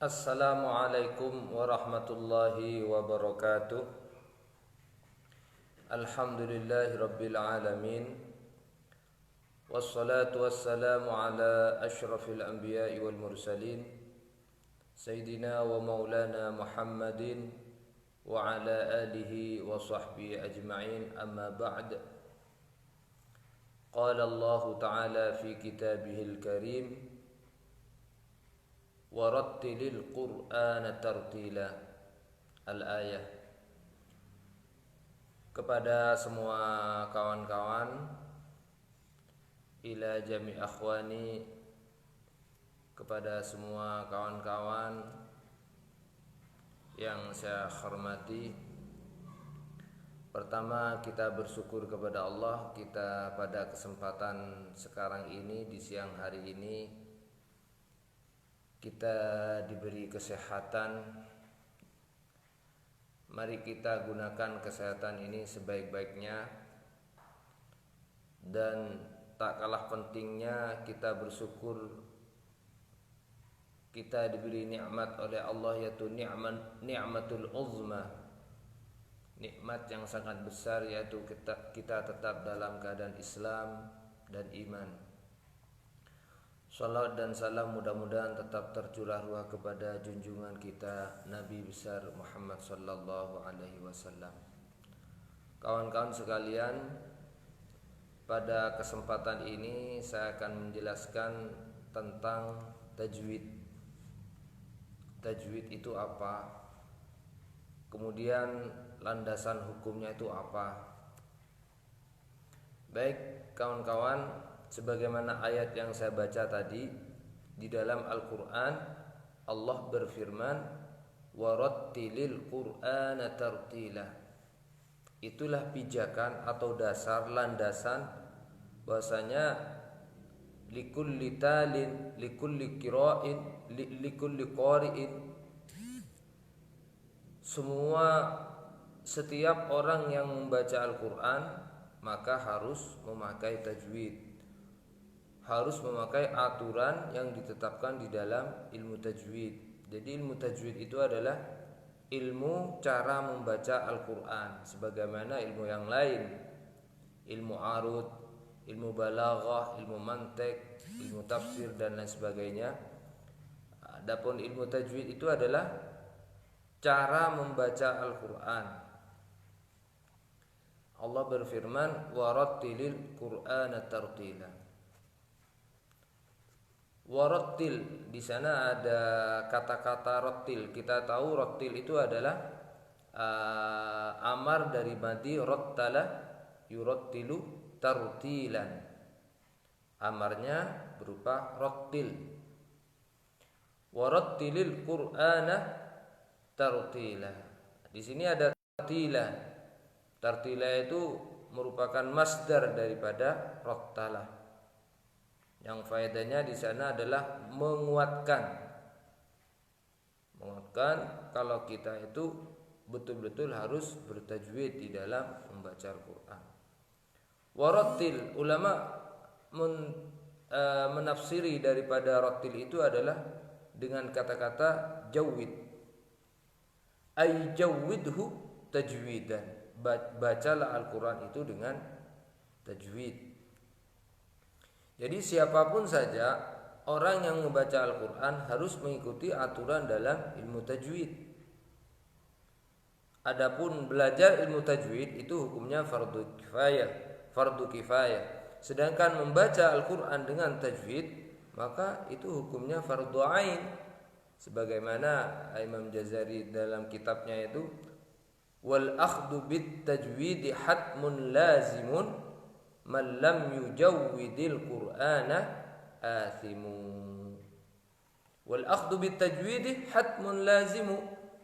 Assalamualaikum warahmatullahi wabarakatuh. Alhamdulillahi rabbil alamin. Wassalatu wassalamu ala ashrafil anbiya'i wal mursalin Sayyidina wa maulana Muhammadin wa ala alihi wa sahbihi ajma'in, amma ba'd. Qala Allah ta'ala fi kitabihil karim, warattilil Qur'ana tartila. Al-ayah. Kepada semua kawan-kawan, ila jami akhwani, kepada semua kawan-kawan yang saya hormati, pertama kita bersyukur kepada Allah, kita pada kesempatan sekarang ini, di siang hari ini, kita diberi kesehatan. Mari kita gunakan kesehatan ini sebaik-baiknya, dan tak kalah pentingnya kita bersyukur kita diberi nikmat oleh Allah, yaitu ni'matul uzma, nikmat yang sangat besar, yaitu kita tetap dalam keadaan Islam dan iman. Salawat dan salam mudah-mudahan tetap tercurah ruah kepada junjungan kita Nabi besar Muhammad sallallahu alaihi wasallam. Kawan-kawan sekalian, pada kesempatan ini saya akan menjelaskan tentang tajwid. Tajwid itu apa? Kemudian landasan hukumnya itu apa? Baik kawan-kawan, sebagaimana ayat yang saya baca tadi, di dalam Al-Quran Allah berfirman, warattilil Qur'ana tartila. Itulah pijakan atau dasar, landasan bahwasanya likulli talin, likulli qira'in, likulli qari'in, setiap orang yang membaca Al-Quran maka harus memakai tajwid, harus memakai aturan yang ditetapkan di dalam ilmu tajwid. Jadi ilmu tajwid itu adalah ilmu cara membaca Al-Quran, sebagaimana ilmu yang lain, ilmu arud, ilmu balaghah, ilmu mantik, ilmu tafsir dan lain sebagainya. Adapun ilmu tajwid itu adalah cara membaca Al-Quran. Allah berfirman, warattilil Qur'ana tartila. Warattil, di sana ada kata-kata rattil. Kita tahu rattil itu adalah amar dari madi rattala yurattilu tartilan. Amarnya berupa rattil. Warattilil Qur'ana tartila. Di sini ada tartila. Tartila itu merupakan masdar daripada rattala, yang faedahnya di sana adalah menguatkan kalau kita itu betul-betul harus bertajwid di dalam membaca Al-Quran. Warattil, ulama menafsiri daripada rattil itu adalah dengan kata-kata jawid, ay jawidhu tajwidan. Bacalah Al-Quran itu dengan tajwid. Jadi siapapun saja orang yang membaca Al-Quran harus mengikuti aturan dalam ilmu tajwid. Adapun belajar ilmu tajwid itu hukumnya fardu kifayah. Sedangkan membaca Al-Quran dengan tajwid, maka itu hukumnya fardu ain. Sebagaimana Imam Jazari dalam kitabnya itu, wal akhdhu bit tajwidi hatmun lazimun, man lam yujawwidil Qur'ana athimu. Wal akhdhu bit tajwidi hatmun lazimu.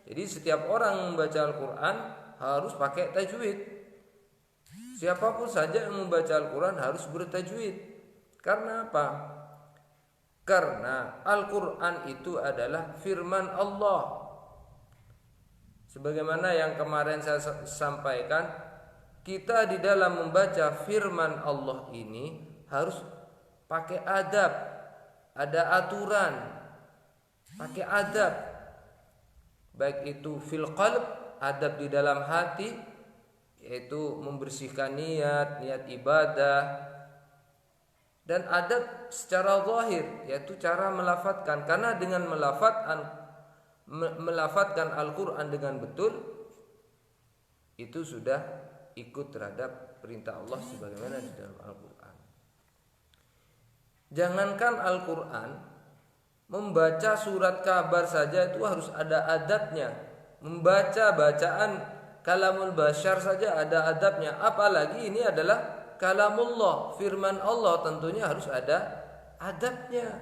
Jadi setiap orang membaca Al-Quran harus pakai tajwid. Siapapun saja yang membaca Al-Quran harus bertajwid. Karena apa? Karena Al-Quran itu adalah firman Allah. Sebagaimana yang kemarin saya sampaikan, kita di dalam membaca firman Allah ini harus pakai adab, ada aturan. pakai adab, baik itu fil qalb, adab di dalam hati, yaitu membersihkan niat ibadah, dan adab secara zahir, yaitu cara melafadzkan. Karena dengan melafatkan Al-Quran dengan betul, itu sudah ikut terhadap perintah Allah sebagaimana di dalam Al-Quran. Jangankan Al-Quran, membaca surat kabar saja itu harus ada adabnya. Membaca bacaan kalamul bashar saja ada adabnya, apalagi ini adalah kalamullah, firman Allah, tentunya harus ada adabnya,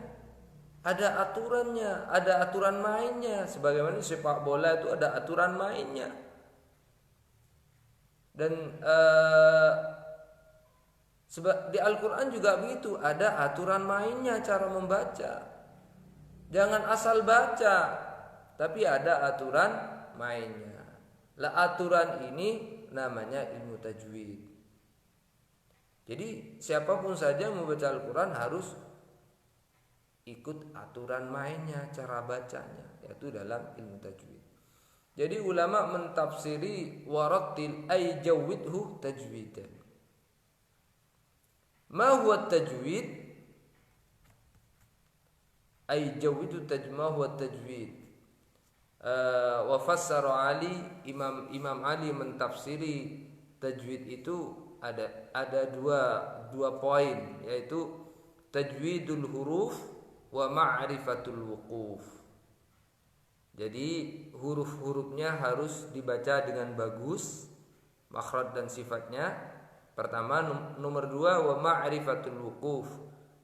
ada aturannya, ada aturan mainnya. Sebagaimana sepak bola itu ada aturan mainnya. Dan di Al-Quran juga begitu, ada aturan mainnya, cara membaca. Jangan asal baca, tapi ada aturan mainnya. Lah aturan ini namanya ilmu tajwid. Jadi siapapun saja yang membaca Al-Quran harus ikut aturan mainnya, cara bacanya, yaitu dalam ilmu tajwid. Jadi ulama mentafsiri warattil ay jawwidhu tajwidan. Ma huwa tajwid? Ay jawwidhu ma huwa tajwid. Wa fassara Ali, Imam Ali mentafsiri tajwid itu ada dua poin, yaitu tajwidul huruf wa ma'rifatul wuquf. Jadi huruf-hurufnya harus dibaca dengan bagus, makhraj dan sifatnya. Pertama, nomor dua, wa ma'rifatul wuquf,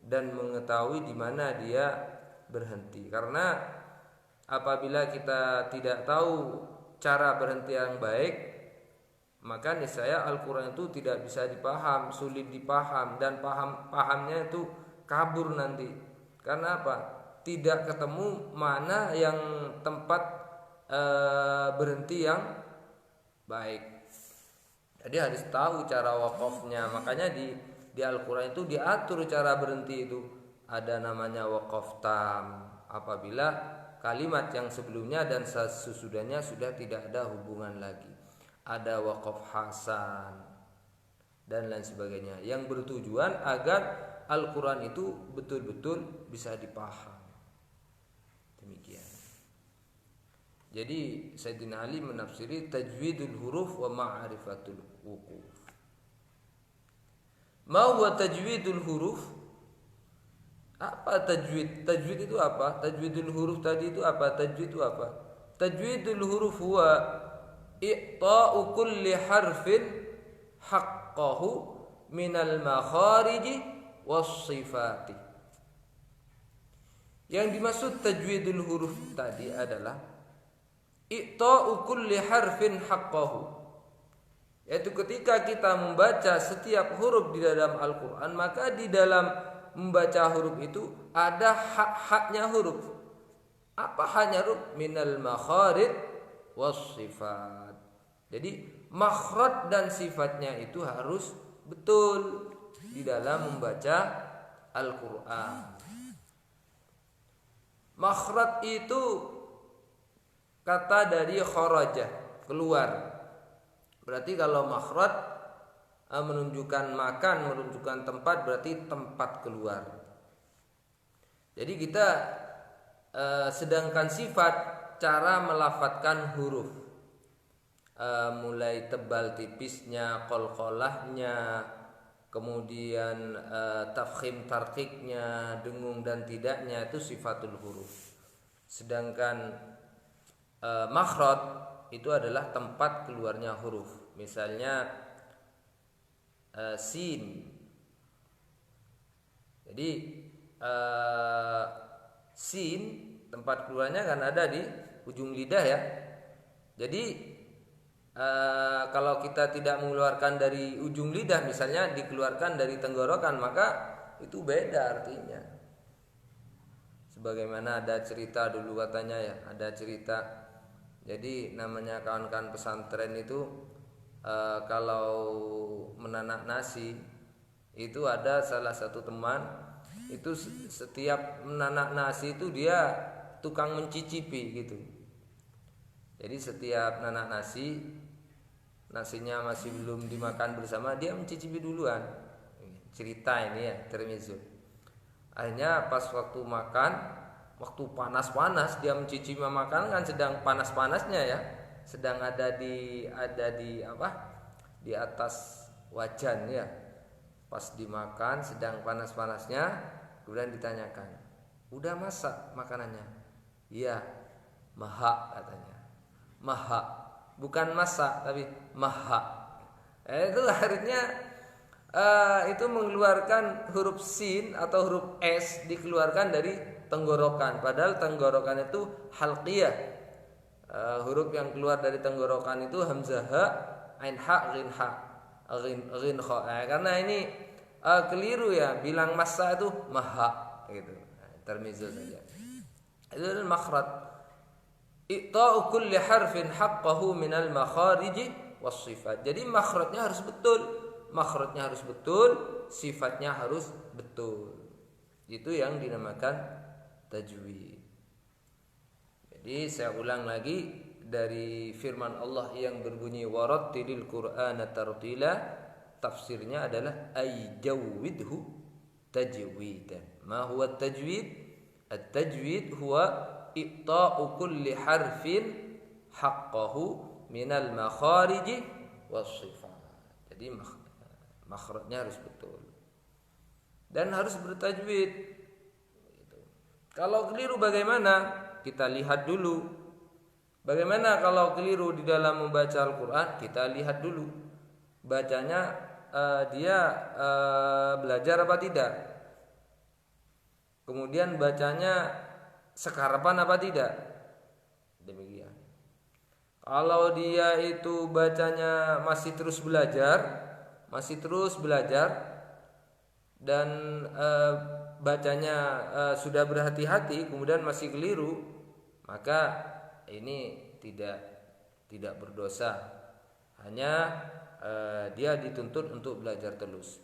dan mengetahui di mana dia berhenti. Karena apabila kita tidak tahu cara berhenti yang baik, maka niscaya Al-Quran itu tidak bisa dipaham, sulit dipaham, dan pahamnya itu kabur nanti. Karena apa? Tidak ketemu mana yang tempat berhenti yang baik. Jadi harus tahu cara waqafnya. Makanya di Al-Quran itu diatur cara berhenti itu. Ada namanya waqaf tam, apabila kalimat yang sebelumnya dan sesudahnya sudah tidak ada hubungan lagi. Ada waqaf hasan dan lain sebagainya, yang bertujuan agar Al-Quran itu betul-betul bisa dipaham. Demikian. Jadi Sayyidina Ali menafsiri tajwidul huruf wa ma'rifatul wuquf. Ma huwa tajwidul huruf? Apa tajwid? Tajwid itu apa? Tajwidul huruf tadi itu apa? Tajwid itu apa? Tajwidul huruf huwa i'ta'u kulli harfin haqqahu minal makhariji was sifati. Yang dimaksud tajwidul huruf tadi adalah i'ta'u kulli harfin haqqahu, yaitu ketika kita membaca setiap huruf di dalam Al-Quran, maka di dalam membaca huruf itu ada hak-haknya huruf. Apa haknya huruf? Minal makharij was sifat. Jadi makhraj dan sifatnya itu harus betul di dalam membaca Al-Quran. Makhraj itu kata dari kharaja, keluar. Berarti kalau makhraj menunjukkan makan, menunjukkan tempat, berarti tempat keluar. Jadi kita sedangkan sifat, cara melafadzkan huruf, mulai tebal tipisnya, qalqalahnya, kemudian tafkhim tarqiqnya, dengung dan tidaknya, itu sifatul huruf. Sedangkan makhraj itu adalah tempat keluarnya huruf. Misalnya sin. Jadi sin tempat keluarnya kan ada di ujung lidah ya. Jadi kalau kita tidak mengeluarkan dari ujung lidah, misalnya dikeluarkan dari tenggorokan, maka itu beda artinya. Sebagaimana ada cerita dulu katanya ya, ada cerita. Jadi namanya kawan-kawan pesantren itu kalau menanak nasi, itu ada salah satu teman itu setiap menanak nasi itu dia tukang mencicipi gitu. Jadi setiap nanak nasinya masih belum dimakan bersama, dia mencicipi duluan. Cerita ini ya, termizzo. Akhirnya pas waktu makan, waktu panas-panas dia mencicipi makanan kan sedang panas-panasnya ya, sedang ada di di atas wajan ya. Pas dimakan sedang panas-panasnya, kemudian ditanyakan, udah masak makanannya? Iya, maha katanya. Maha, bukan masak tapi maha. Itu akhirnya itu mengeluarkan huruf sin atau huruf s dikeluarkan dari tenggorokan. Padahal tenggorokan itu halqiyah. Huruf yang keluar dari tenggorokan itu hamzah ha, ain ha, ghin ha, ghin kha. Karena ini keliru ya, bilang masa itu maha gitu. Termizzo saja. Itu adalah makhraj. I'ta'u kulli harfin haqqahu minal makharij was sifat. Jadi makhrajnya harus betul. Makhrajnya harus betul, sifatnya harus betul. Itu yang dinamakan tajwid. Jadi saya ulang lagi dari firman Allah yang berbunyi warattilil Qur'ana tartila, tafsirnya adalah ayjawidhu tajwidan. Ma huwa tajwid? At-tajwid huwa i'ta'u kulli harfin haqqahu minal makharij was sifat. Jadi makhrajnya harus betul dan harus bertajwid. Kalau keliru bagaimana? Kita lihat dulu. Bagaimana kalau keliru di dalam membaca Al-Quran? Kita lihat dulu bacanya dia belajar apa tidak. Kemudian bacanya sekarapan apa tidak. Demikian. Kalau dia itu bacanya masih terus belajar dan bacanya sudah berhati-hati kemudian masih keliru, maka ini tidak berdosa. Hanya dia dituntut untuk belajar terus.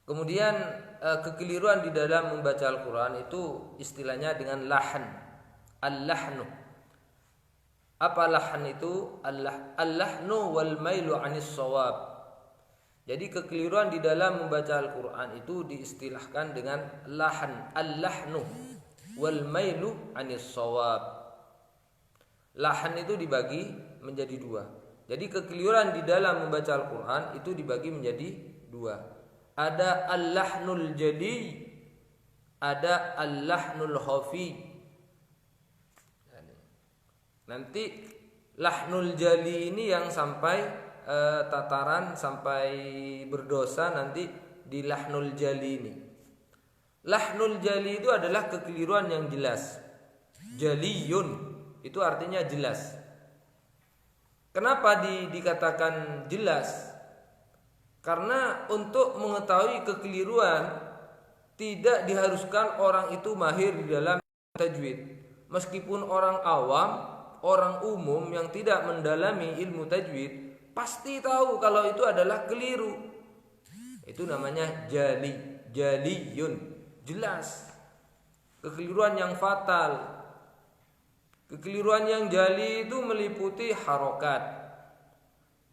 Kemudian kekeliruan di dalam membaca Al-Quran itu istilahnya dengan lahan. Al-lahnu. Apa lahan itu? Al-lahnu wal mailu anis shawab. Jadi kekeliruan di dalam membaca Al-Quran itu diistilahkan dengan lahan. Al-lahnu wal mailu anis shawab. Lahan itu dibagi menjadi dua. Jadi kekeliruan di dalam membaca Al-Quran itu dibagi menjadi dua. Ada al-lahnul jali, ada al-lahnul khafi. Nanti lahnul jali ini yang sampai tataran sampai berdosa nanti di lahnul jali ini. Lahnul jali itu adalah kekeliruan yang jelas. Jaliyun itu artinya jelas. Kenapa dikatakan jelas? Karena untuk mengetahui kekeliruan tidak diharuskan orang itu mahir di dalam tajwid. Meskipun orang awam, orang umum yang tidak mendalami ilmu tajwid pasti tahu kalau itu adalah keliru. Itu namanya jaliyun, jelas. Kekeliruan yang fatal. Kekeliruan yang jali itu meliputi harokat.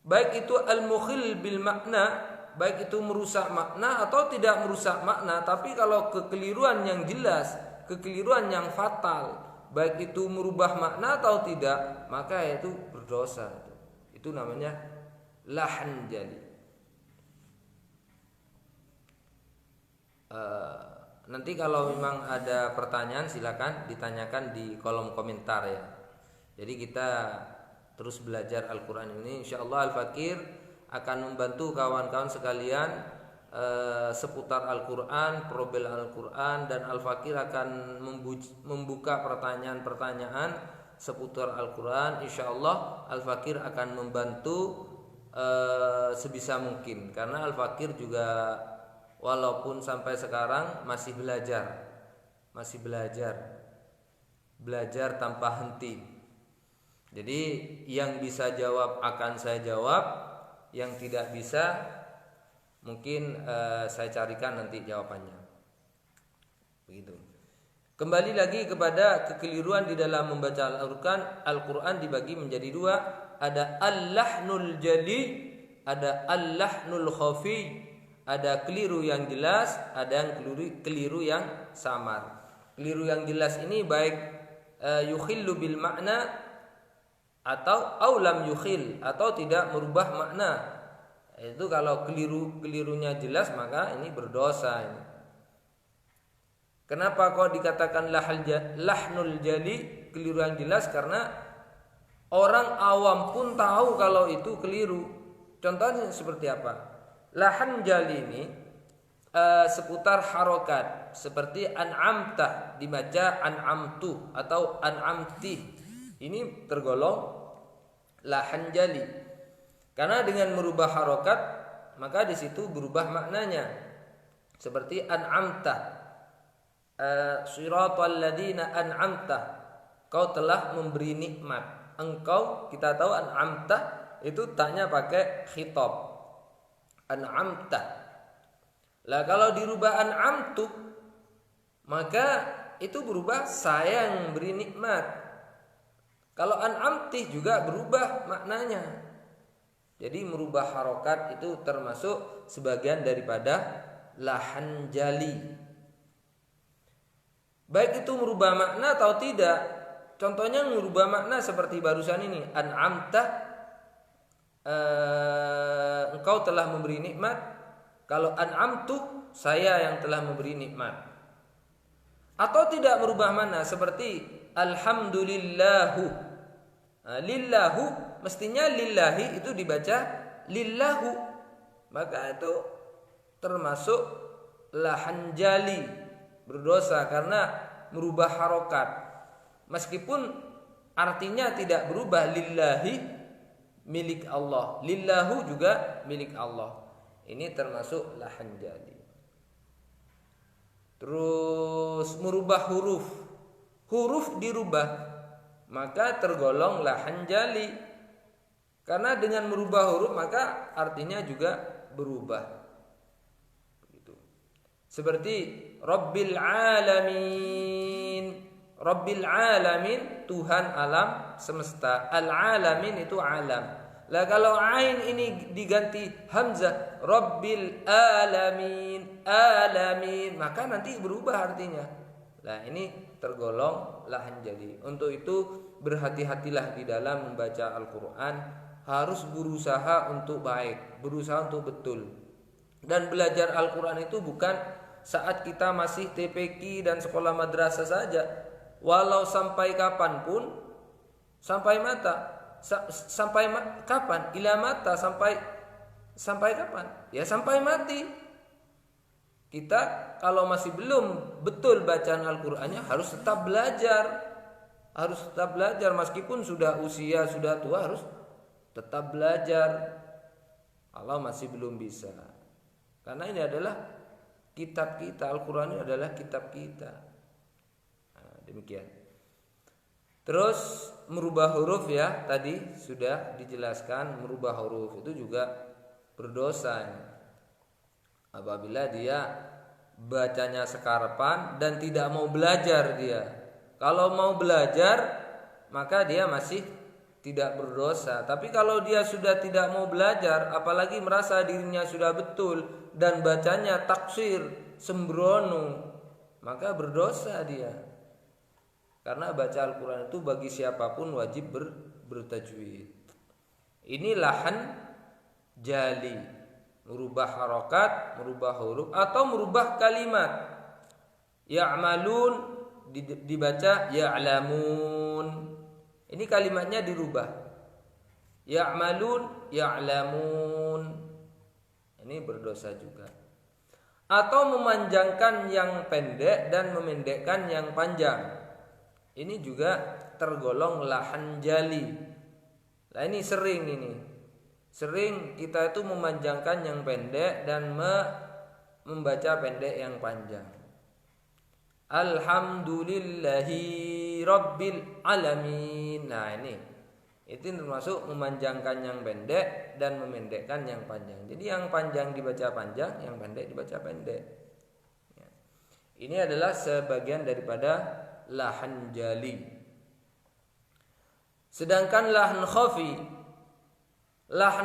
Baik itu al-mukhil bil makna, baik itu merusak makna atau tidak merusak makna. Tapi kalau kekeliruan yang jelas, kekeliruan yang fatal, baik itu merubah makna atau tidak, maka itu berdosa. Itu namanya lahan jali. Nanti kalau memang ada pertanyaan silakan ditanyakan di kolom komentar ya. Jadi kita terus belajar Al-Quran ini, insyaallah Al-Fakir akan membantu kawan-kawan sekalian seputar Al-Quran, probel Al-Quran, dan Al-Fakir akan membuka pertanyaan-pertanyaan seputar Al-Quran. Insyaallah Al-Fakir akan membantu sebisa mungkin, karena Al-Fakir juga walaupun sampai sekarang masih belajar tanpa henti. Jadi yang bisa jawab akan saya jawab, yang tidak bisa mungkin saya carikan nanti jawabannya. Begitu. Kembali lagi kepada kekeliruan di dalam membaca Al-Quran. Al-Quran dibagi menjadi dua. Ada al-lahnul jali, ada al-lahnul khafi. Ada keliru yang jelas, ada yang keliru yang samar. Keliru yang jelas ini baik yukhillu bil makna atau aulam yukhil, atau tidak merubah makna. Itu kalau kelirunya jelas maka ini berdosa ini. Kenapa kok dikatakan lahnul jali, keliru yang jelas? Karena orang awam pun tahu kalau itu keliru. Contohnya seperti apa? Lahan jali ini seputar harokat, seperti an'amta dibaca an'amtu atau an'amti. Ini tergolong lahan jali. Karena dengan merubah harokat maka di situ berubah maknanya. Seperti an'amta, siratal ladzina an'amta, kau telah memberi nikmat. Engkau, kita tahu an'amta itu taknya pakai khitab, an'amta. Lah kalau dirubah an'amtu maka itu berubah saya yang memberi nikmat. Kalau an'amti juga berubah maknanya. Jadi merubah harokat itu termasuk sebagian daripada lahan jali. Baik itu merubah makna atau tidak. Contohnya merubah makna seperti barusan ini, an'amta, engkau telah memberi nikmat. Kalau an'amtu, saya yang telah memberi nikmat. Atau tidak merubah makna seperti alhamdulillahu. Lillahu, mestinya lillahi itu dibaca lillahu. Maka itu termasuk lahan jali, berdosa karena merubah harokat. Meskipun artinya tidak berubah, lillahi milik Allah, lillahu juga milik Allah. Ini termasuk lahan jali. Terus merubah huruf. Huruf dirubah maka tergolong lahan jali. Karena dengan merubah huruf maka artinya juga berubah. Begitu. Seperti Rabbil alamin. Rabbil alamin, Tuhan alam semesta. Al-alamin itu alam. Lah kalau ain ini diganti hamzah, Rabbil alamin, alamin, maka nanti berubah artinya. Lah ini tergolong lahan jali. Untuk itu berhati-hatilah di dalam membaca Al-Quran. Harus berusaha untuk baik, berusaha untuk betul. Dan belajar Al-Quran itu bukan saat kita masih TPQ dan sekolah madrasah saja. Walau sampai kapanpun, sampai mata, kapan? Ila mata, sampai kapan? Ya sampai mati. Kita kalau masih belum betul bacaan Al-Qur'annya harus tetap belajar. Harus tetap belajar meskipun sudah usia, sudah tua, harus tetap belajar. kalau masih belum bisa. Karena ini adalah kitab kita, Al-Qur'an ini adalah kitab kita. Demikian. Terus merubah huruf ya, tadi sudah dijelaskan merubah huruf itu juga berdosa. Apabila dia bacanya sekarpan dan tidak mau belajar dia. Kalau mau belajar maka dia masih tidak berdosa. Tapi kalau dia sudah tidak mau belajar, apalagi merasa dirinya sudah betul dan bacanya taksir, sembrono, maka berdosa dia. Karena baca Al-Quran itu bagi siapapun wajib bertajwid. Ini lahan jali, merubah harokat, merubah huruf atau merubah kalimat. Ya'malun dibaca ya'lamun. Ini kalimatnya dirubah. Ya'malun ya'lamun. Ini berdosa juga. Atau memanjangkan yang pendek dan memendekkan yang panjang. Ini juga tergolong lahan jali. Nah ini sering kita itu memanjangkan yang pendek dan membaca pendek yang panjang. Alhamdulillahi Rabbil alamin. Nah ini itu termasuk memanjangkan yang pendek dan memendekkan yang panjang. Jadi yang panjang dibaca panjang, yang pendek dibaca pendek. Ini adalah sebagian daripada lahan jali. Sedangkan lahan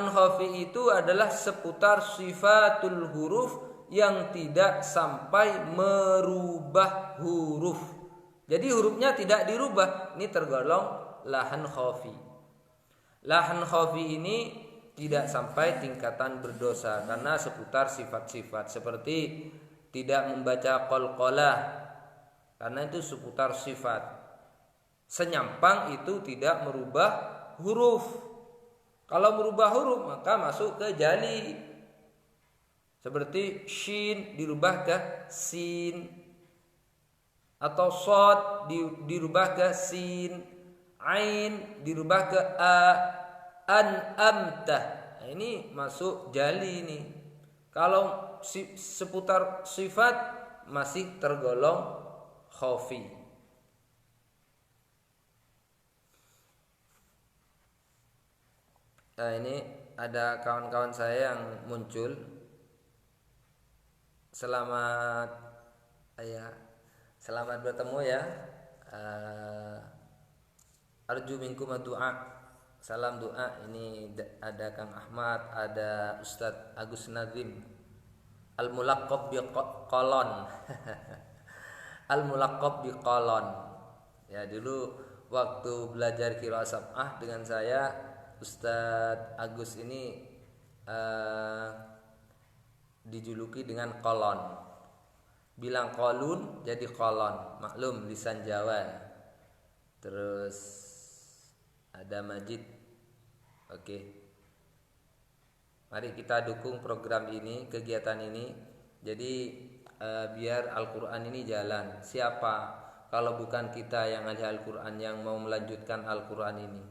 khafi itu adalah seputar sifatul huruf yang tidak sampai merubah huruf. Jadi hurufnya tidak dirubah. Ini tergolong lahan khafi. Lahan khafi ini tidak sampai tingkatan berdosa karena seputar sifat-sifat seperti tidak membaca qalqalah, karena itu seputar sifat. Senyampang itu tidak merubah huruf. Kalau merubah huruf maka masuk ke jali. Seperti shin dirubah ke sin, atau shad dirubah ke sin, ain dirubah ke a, an'amta. Nah, ini masuk jali ini. Kalau seputar sifat masih tergolong khafi. Nah, ini ada kawan-kawan saya yang muncul. Selamat bertemu ya. Arju minkum doa. Salam doa. Ini ada Kang Ahmad, ada Ustadz Agus Nazim. Al-Mulaqqab bi Qalon. Al-Mulaqqab bi Qalon. Ya, dulu waktu belajar qiraah sab'ah dengan saya, Ustadz Agus ini dijuluki dengan Qalon. Bilang qalun jadi Qalon. Maklum lisan Jawa. Terus ada Majid. Oke. Mari kita dukung program ini, kegiatan ini. Jadi biar Al-Quran ini jalan. Siapa kalau bukan kita yang ahli Al-Quran yang mau melanjutkan Al-Quran ini?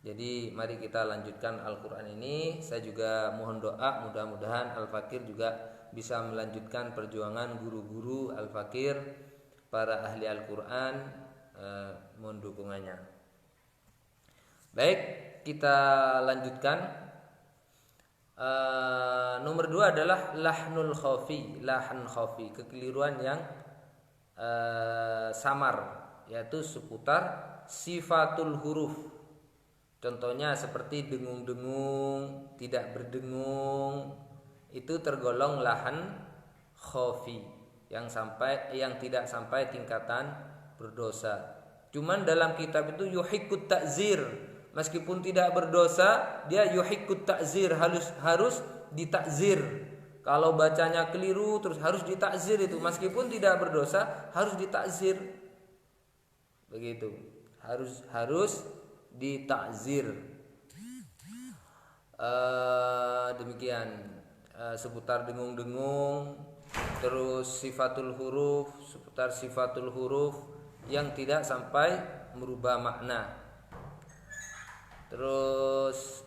Jadi mari kita lanjutkan Al-Quran ini. Saya juga mohon doa, mudah-mudahan Al-Fakir juga bisa melanjutkan perjuangan guru-guru Al-Fakir, para ahli Al-Quran. Mohon dukungannya. Baik, kita lanjutkan. Nomor 2 adalah lahnul khafi, lahan khafi, kekeliruan yang samar, yaitu seputar sifatul huruf. Contohnya seperti dengung-dengung, tidak berdengung, itu tergolong lahan khafi yang tidak sampai tingkatan berdosa. Cuman dalam kitab itu yuhiqqut ta'zir, meskipun tidak berdosa, dia yuhiqqut ta'zir, harus ditakzir. Kalau bacanya keliru terus harus ditakzir itu, meskipun tidak berdosa harus ditakzir. Begitu. Harus ditakzir. Demikian seputar dengung-dengung, terus seputar sifatul huruf yang tidak sampai merubah makna. Terus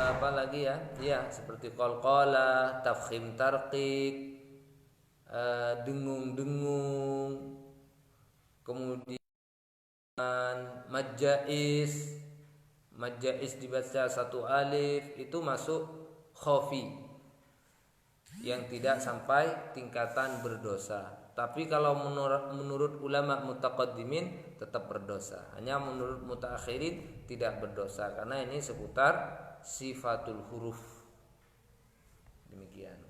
apa lagi ya? Ya, seperti qalqalah, tafkhim tarqiq, dengung-dengung, kemudian majais dibaca satu alif, itu masuk khafi yang tidak sampai tingkatan berdosa. Tapi kalau menurut ulama mutaqaddimin tetap berdosa. Hanya menurut mutaakhirin tidak berdosa, karena ini seputar sifatul huruf. Demikian.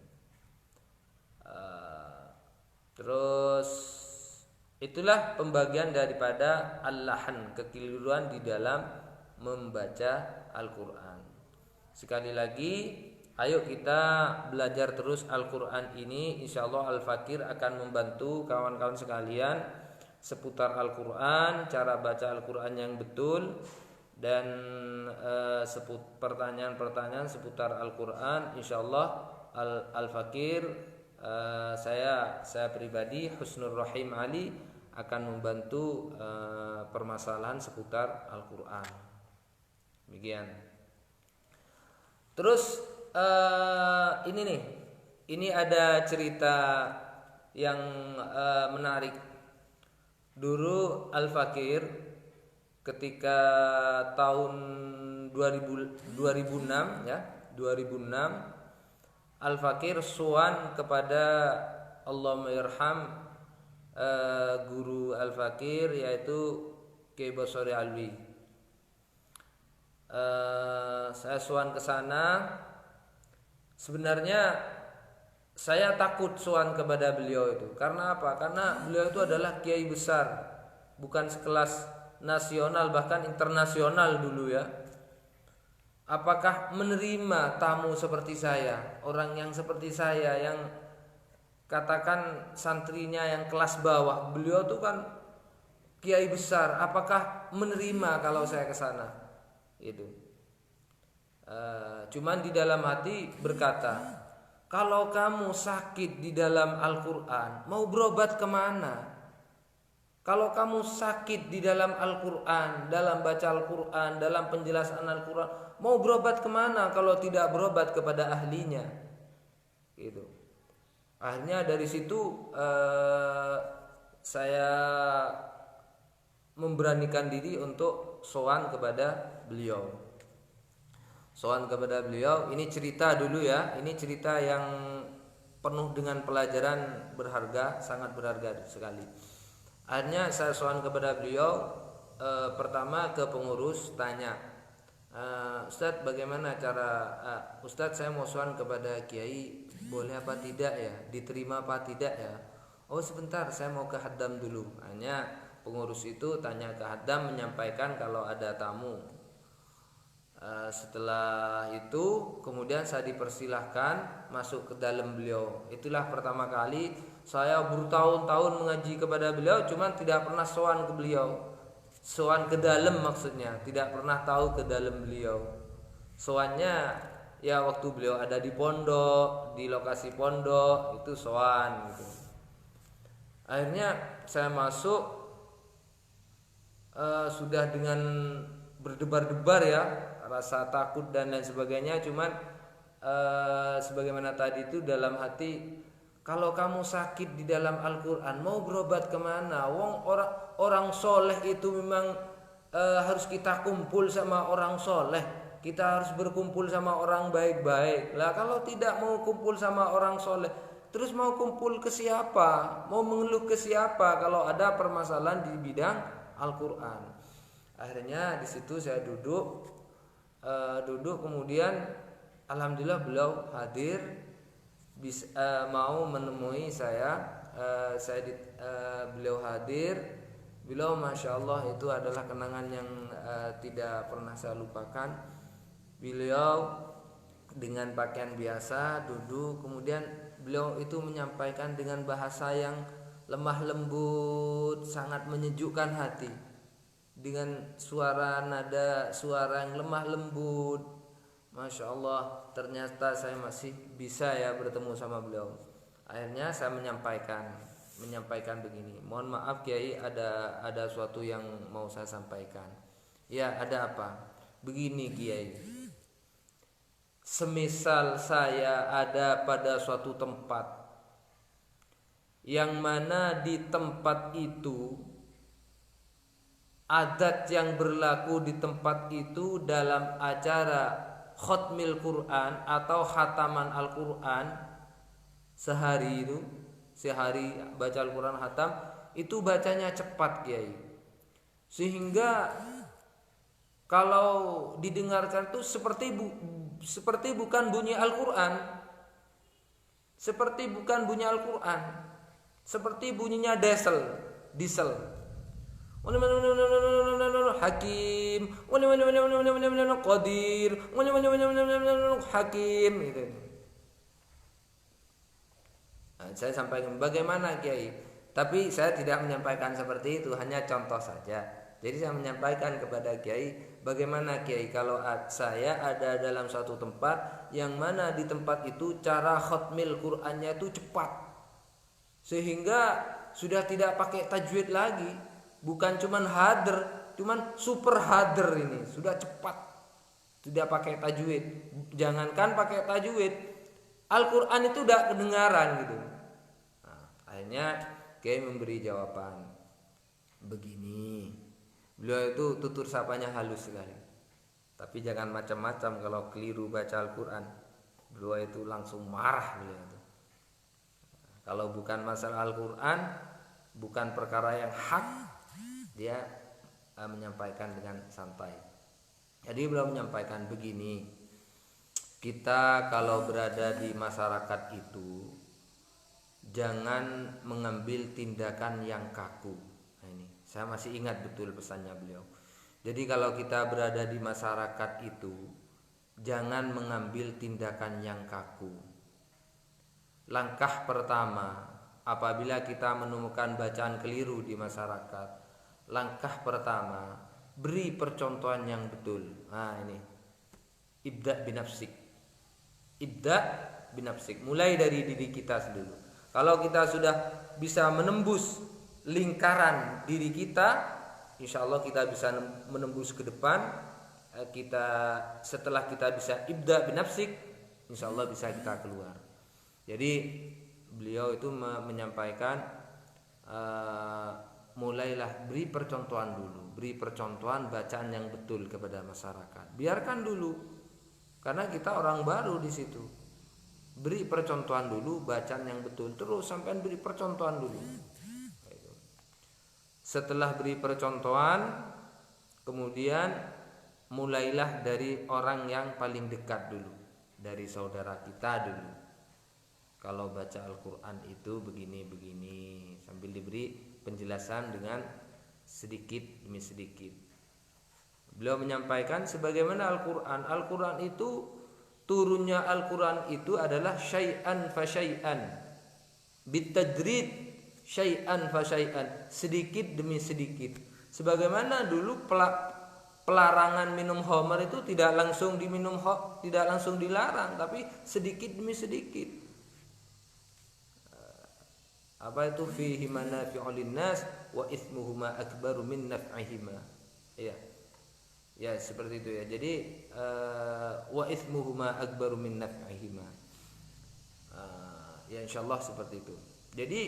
Terus itulah pembagian daripada al-lahan, kekeliruan di dalam membaca Al-Quran. Sekali lagi, ayo kita belajar terus Al-Quran ini. InsyaAllah Al-Fakir akan membantu kawan-kawan sekalian seputar Al-Quran, cara baca Al-Quran yang betul, dan pertanyaan-pertanyaan seputar Al-Quran. InsyaAllah Al-Fakir, saya pribadi Husnul Rahim Ali akan membantu permasalahan seputar Al-Quran. Demikian. Terus ini ada cerita yang menarik. Dulu Al-Fakir ketika tahun 2006 ya, 2006 Al-Fakir sowan kepada Allahumma irham guru Al-Fakir yaitu Kiai Basori Alwi. Saya sowan ke sana. Sebenarnya saya takut sowan kepada beliau itu. Karena apa? Karena beliau itu adalah kiai besar, bukan sekelas nasional bahkan internasional dulu ya. Apakah menerima tamu seperti saya, orang yang seperti saya, yang katakan santrinya yang kelas bawah? Beliau tuh kan kiai besar. Apakah menerima kalau saya ke sana? Itu. Cuman di dalam hati berkata, kalau kamu sakit di dalam Al-Quran, mau berobat kemana? Kalau kamu sakit di dalam Al-Quran, dalam baca Al-Quran, dalam penjelasan Al-Quran, mau berobat kemana kalau tidak berobat kepada ahlinya? Gitu. Akhirnya dari situ saya memberanikan diri untuk sowan kepada beliau. Sowan kepada beliau, ini cerita dulu ya. Ini cerita yang penuh dengan pelajaran berharga, sangat berharga sekali. Akhirnya saya sowan kepada beliau. Pertama ke pengurus tanya, Ustadz bagaimana cara Ustadz saya mau sowan kepada kiai, boleh apa tidak ya, diterima apa tidak ya? Oh sebentar, saya mau ke Haddam dulu. Hanya pengurus itu tanya ke Haddam, menyampaikan kalau ada tamu. Setelah itu kemudian saya dipersilahkan masuk ke dalam beliau. Itulah pertama kali saya bertahun-tahun mengaji kepada beliau, cuman tidak pernah sowan ke beliau. Sowan ke dalam maksudnya, tidak pernah tahu ke dalam beliau. Sowannya ya waktu beliau ada di pondok, di lokasi pondok itu sowan gitu. Akhirnya saya masuk sudah dengan berdebar-debar ya, rasa takut dan lain sebagainya. Cuman sebagaimana tadi itu dalam hati, kalau kamu sakit di dalam Al-Quran mau berobat kemana? Wong orang soleh itu memang harus kita kumpul sama orang soleh. Kita harus berkumpul sama orang baik-baik. Lah kalau tidak mau kumpul sama orang soleh, terus mau kumpul ke siapa? Mau mengeluh ke siapa kalau ada permasalahan di bidang Al-Quran? Akhirnya di situ saya duduk kemudian alhamdulillah beliau hadir, mau menemui saya. Beliau hadir. Beliau masya Allah itu adalah kenangan yang tidak pernah saya lupakan. Beliau dengan pakaian biasa duduk, kemudian beliau itu menyampaikan dengan bahasa yang lemah lembut, sangat menyejukkan hati, dengan nada suara yang lemah lembut. Masya Allah, ternyata saya masih bisa ya bertemu sama beliau. Akhirnya saya menyampaikan begini, mohon maaf Kiai, ada suatu yang mau saya sampaikan. Ya, ada apa? Begini Kiai, semisal saya ada pada suatu tempat, yang mana di tempat itu adat yang berlaku di tempat itu dalam acara khatmil Quran atau khataman Al-Quran, sehari baca Al-Quran khatam, itu bacanya cepat Kiai, sehingga kalau didengarkan itu seperti bukan bunyi Al-Quran, seperti bunyinya diesel. Hakim, Qadir, Hakim gitu. Saya sampaikan bagaimana Kiai, tapi saya tidak menyampaikan seperti itu, hanya contoh saja. Jadi saya menyampaikan kepada Kiai, bagaimana Kiai kalau saya ada dalam suatu tempat yang mana di tempat itu cara khatmil Qur'annya itu cepat, sehingga sudah tidak pakai tajwid lagi, bukan cuman hadir, cuman super hadir, ini sudah cepat, tidak pakai tajwid. Jangankan pakai tajwid, Al-Quran itu udah kedengaran gitu. Nah, akhirnya Kiai memberi jawaban begini. Beliau itu tutur sapanya halus sekali, tapi jangan macam-macam kalau keliru baca Al-Quran. Beliau itu langsung marah beliau itu. Kalau bukan masalah Al-Quran, bukan perkara yang hak, dia menyampaikan dengan santai. Jadi beliau menyampaikan begini, kita kalau berada di masyarakat itu jangan mengambil tindakan yang kaku. Nah, ini saya masih ingat betul pesannya beliau. Jadi kalau kita berada di masyarakat itu jangan mengambil tindakan yang kaku. Langkah pertama, apabila kita menemukan bacaan keliru di masyarakat, langkah pertama, beri percontohan yang betul. Nah ini, ibda binafsik. Ibda binafsik, mulai dari diri kita dulu. Kalau kita sudah bisa menembus lingkaran diri kita, insya Allah kita bisa menembus ke depan. Setelah kita bisa ibda binafsik, insya Allah bisa kita keluar. Jadi beliau itu menyampaikan mulailah beri percontohan dulu, beri percontohan bacaan yang betul kepada masyarakat. Biarkan dulu, karena kita orang baru di situ. Beri percontohan dulu bacaan yang betul, terus sampai beri percontohan dulu. Setelah beri percontohan, kemudian mulailah dari orang yang paling dekat dulu, dari saudara kita dulu. Kalau baca Al-Quran itu begini-begini, sambil diberi penjelasan dengan sedikit demi sedikit. Beliau menyampaikan sebagaimana Al-Quran. Al-Quran itu, turunnya Al-Quran itu adalah syai'an fa syai'an, bitadrid syai'an fa syai'an, sedikit demi sedikit. Sebagaimana dulu pelarangan minum khamar itu tidak langsung diminum, tidak langsung dilarang, tapi sedikit demi sedikit. Apa itu fihi manafi'ul linnas wa itsmuhuma akbaru min naf'ihima. Ya. Ya, seperti itu ya. Jadi wa itsmuhuma akbaru min naf'ihima. Ya insyaallah seperti itu. Jadi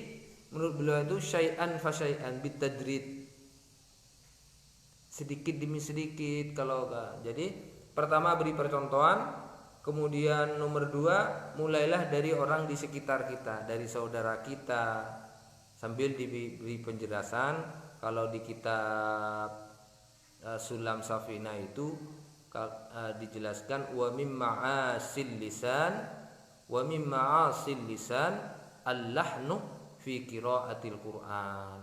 menurut beliau itu syai'an fa syai'an bitadrid. Sedikit demi sedikit. Kalau jadi pertama beri percontohan. Kemudian nomor 2, mulailah dari orang di sekitar kita, dari saudara kita, sambil diberi penjelasan. Kalau di kitab Sulam Safina itu dijelaskan wa mim ma'asil lisan al-lahnu fi qiraatil Qur'an.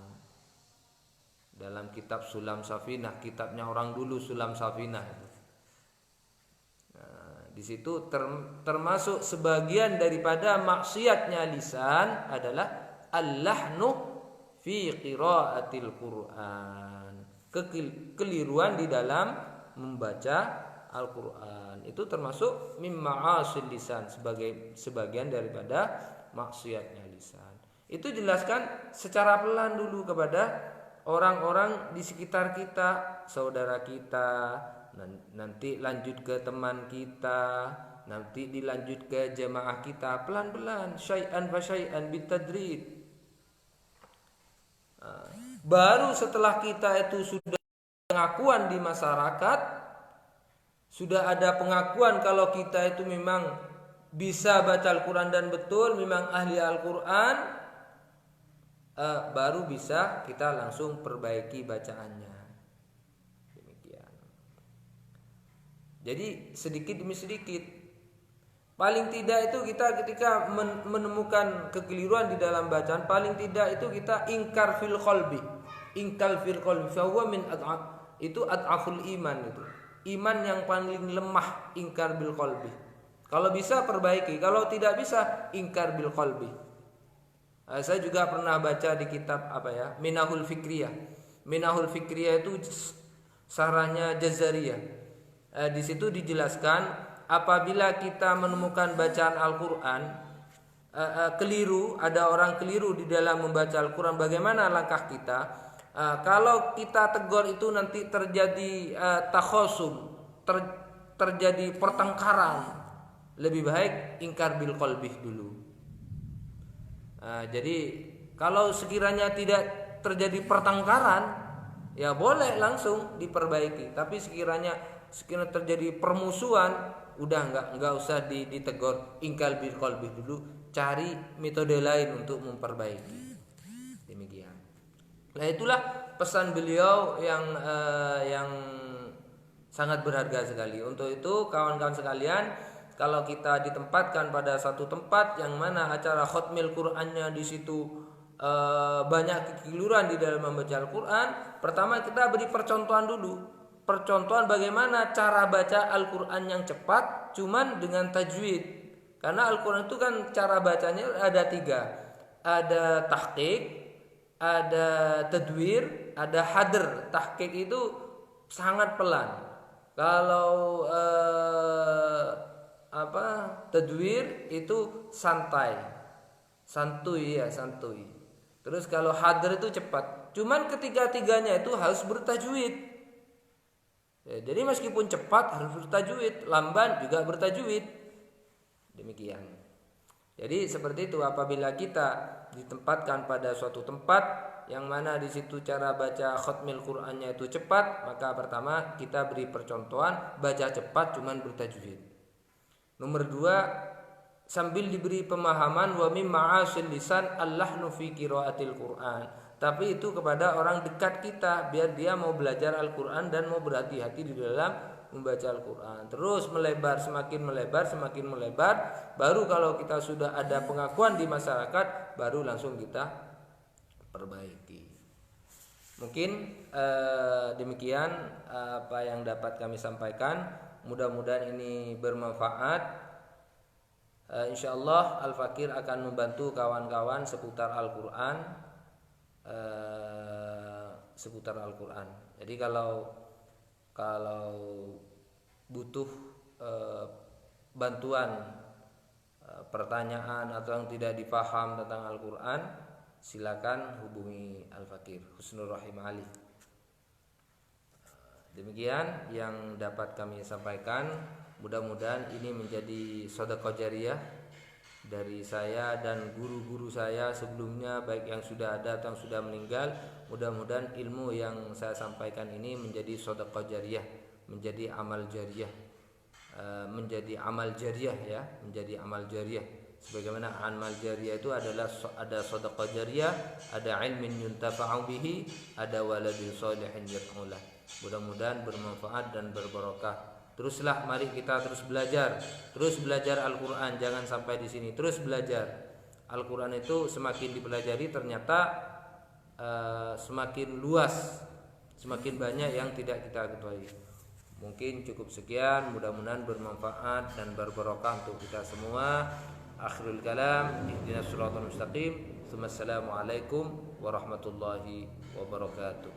Dalam kitab Sulam Safinah, kitabnya orang dulu Sulam Safinah itu. Di situ termasuk sebagian daripada maksiatnya lisan adalah al-lahnu fi qiraatil Qur'an. Kekeliruan di dalam membaca Al-Qur'an. Itu termasuk mimma'asil lisan, sebagian daripada maksiatnya lisan. Itu jelaskan secara pelan dulu kepada orang-orang di sekitar kita, saudara kita, nanti lanjut ke teman kita, nanti dilanjut ke jemaah kita, pelan-pelan, syai'an fa syai'an bitadrid. Baru setelah kita itu sudah pengakuan di masyarakat, sudah ada pengakuan kalau kita itu memang bisa baca Al-Quran dan betul, memang ahli Al-Quran, baru bisa kita langsung perbaiki bacaannya. Jadi sedikit demi sedikit. Paling tidak itu kita ketika menemukan kekeliruan di dalam bacaan, paling tidak itu kita ingkar fil qalbi. Ingkar fil qalbi fa huwa min ad'af. Itu ad'aful iman itu. Iman yang paling lemah, ingkar bil qalbi. Kalau bisa perbaiki, kalau tidak bisa ingkar bil qalbi. Saya juga pernah baca di kitab Minahul Fikriyah. Minahul Fikriyah itu sarahnya Jazariyah. Di situ dijelaskan apabila kita menemukan bacaan Al-Quran keliru, ada orang keliru di dalam membaca Al-Quran, bagaimana langkah kita? Kalau kita tegur itu nanti terjadi takhosum, terjadi pertengkaran, lebih baik ingkar bil qalbih dulu. Jadi kalau sekiranya tidak terjadi pertengkaran, ya boleh langsung diperbaiki. Tapi sekiranya terjadi permusuhan, udah enggak usah ditegur, ingkar bil qalbih dulu, cari metode lain untuk memperbaiki. Demikian. Nah, itulah pesan beliau yang sangat berharga sekali. Untuk itu kawan-kawan sekalian, kalau kita ditempatkan pada satu tempat yang mana acara khotmil Qur'annya di situ banyak kekeliruan di dalam membaca Al-Qur'an, pertama kita beri percontohan dulu. Percontohan bagaimana cara baca Al-Qur'an yang cepat cuman dengan tajwid. Karena Al-Qur'an itu kan cara bacanya ada 3. Ada tahqiq, ada tadwir, ada hadr. Tahqiq itu sangat pelan. Kalau tadwir itu santai, santuy. Terus kalau hadr itu cepat. Cuman ketiga-tiganya itu harus bertajwid. Ya, jadi meskipun cepat harus bertajwid, lamban juga bertajwid. Demikian. Jadi seperti itu, apabila kita ditempatkan pada suatu tempat yang mana di situ cara baca khotmil Qur'annya itu cepat, maka pertama kita beri percontohan baca cepat cuman bertajwid. Nomor 2, sambil diberi pemahaman wa mim ma'asil lisan allahnu fi qiraatil Qur'an. Tapi itu kepada orang dekat kita, biar dia mau belajar Al-Qur'an dan mau berhati-hati di dalam membaca Al-Qur'an. Terus semakin melebar, baru kalau kita sudah ada pengakuan di masyarakat, baru langsung kita perbaiki. Mungkin demikian apa yang dapat kami sampaikan. Mudah-mudahan ini bermanfaat. Insyaallah Al-Fakir akan membantu kawan-kawan seputar Al-Qur'an. Jadi kalau butuh bantuan, pertanyaan atau yang tidak dipaham tentang Al-Qur'an, silakan hubungi Al-Fakir Husnul Rahim Ali. Demikian yang dapat kami sampaikan. Mudah-mudahan ini menjadi sedekah jariyah dari saya dan guru-guru saya sebelumnya, baik yang sudah ada atau yang sudah meninggal. Mudah-mudahan ilmu yang saya sampaikan ini menjadi sedekah jariyah, menjadi amal jariyah, menjadi amal jariyah. Sebagaimana amal jariyah itu adalah ada sedekah jariyah, ada ilmin yuntafa'u bihi, ada waladin sholihin yad'ulah. Mudah-mudahan bermanfaat dan berbarokah. Teruslah, mari kita terus belajar Al-Qur'an, jangan sampai di sini. Terus belajar Al-Qur'an itu semakin dipelajari ternyata semakin luas, semakin banyak yang tidak kita ketahui. Mungkin cukup sekian, mudah-mudahan bermanfaat dan berbarokah untuk kita semua. Akhirul kalam, ihdinas siratal mustaqim. Assalamualaikum warahmatullahi wabarakatuh.